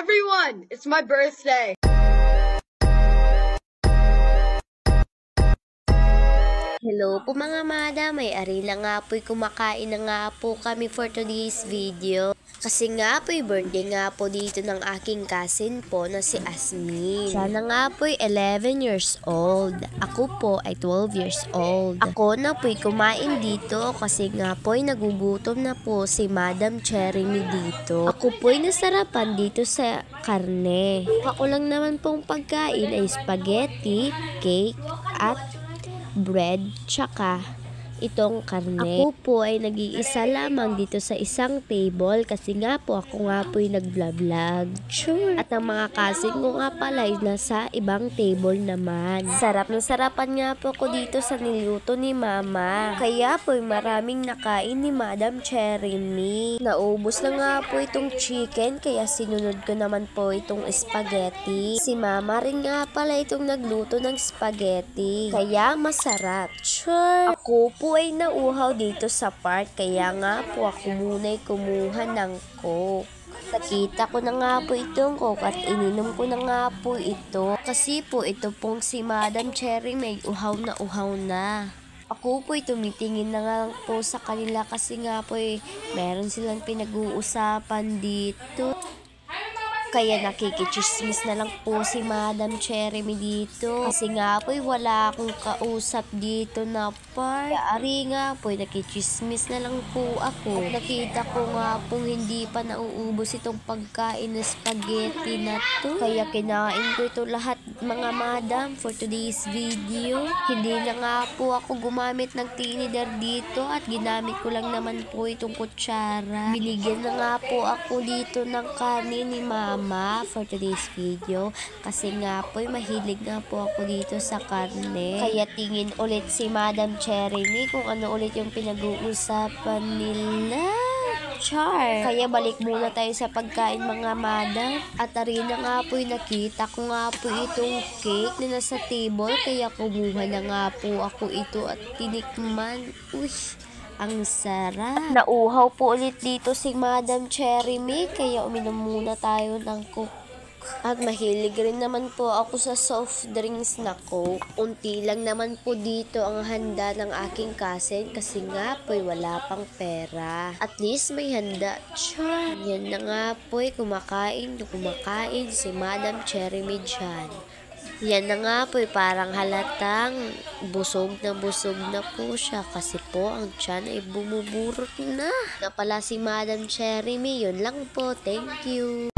everyone! It's my birthday! Hello po mga madam, may ari lang nga po'y kumakain na nga po kami for today's video. Kasi nga po'y birthday nga po dito ng aking cousin po na si Asmin. Siya na nga po'y 11 years old. Ako po ay 12 years old. Ako na po'y kumain dito kasi nga po'y nagugutom na po si Madam Cherry dito. Ako po'y nasarapan dito sa karne. Ako lang naman pong pagkain ay spaghetti, cake, at bread, tsaka itong karne. Ako po ay nag-iisa lamang dito sa isang table kasi nga po ako nga po ay nag-vlog. Sure. At ang mga cousin ko nga pala ay nasa ibang table naman. Sarap na sarapan nga po ako dito sa niluto ni Mama. Kaya po ay maraming nakain ni Madam Cherry. Naubos na nga po itong chicken kaya sinunod ko naman po itong spaghetti. Si Mama rin nga pala itong nagluto ng spaghetti. Kaya masarap. Sure. Ako po ay nauhaw dito sa park kaya nga po ako muna'y kumuha ng coke. Nakita ko na nga po itong coke at ininom ko na nga po ito. Kasi po ito pong si Madam Cherry may uhaw na. Ako po ay tumitingin na nga po sa kanila kasi nga po ay meron silang pinag-uusapan dito. Kaya nakikichismis na lang po si Madam Cherry dito. Kasi nga po wala akong kausap dito na part. Kaya ari nga po nakichismis na lang po ako. Nakita ko nga po hindi pa nauubos itong pagkain na spaghetti na to. Kaya kinain ko ito lahat mga madam for today's video. Hindi na nga po ako gumamit ng tinidor dito at ginamit ko lang naman po itong kutsara. Binigyan na nga po ako dito ng kanin ni Mama for today's video kasi nga po mahilig nga po ako dito sa karne. Kaya tingin ulit si Madam Cherry kung ano ulit yung pinag-uusapan nila. Char! Kaya balik muna tayo sa pagkain mga madam. At arena nga po nakita ko nga po itong cake na nasa table kaya kumuha na nga po ako ito at tinikman. Uy! Ang sarap. Nauhaw po ulit dito si Madam Cherry kaya uminom muna tayo ng coke. At mahilig rin naman po ako sa soft drinks na coke. Unti lang naman po dito ang handa ng aking cousin kasi nga po wala pang pera. At least may handa. Char! Yan na nga po kumakain si Madam Cherry dyan. Yan na nga po parang halatang busog na po siya kasi po ang tiyan ay bumuburot na. Na pala si Madam Cherry yun lang po. Thank you.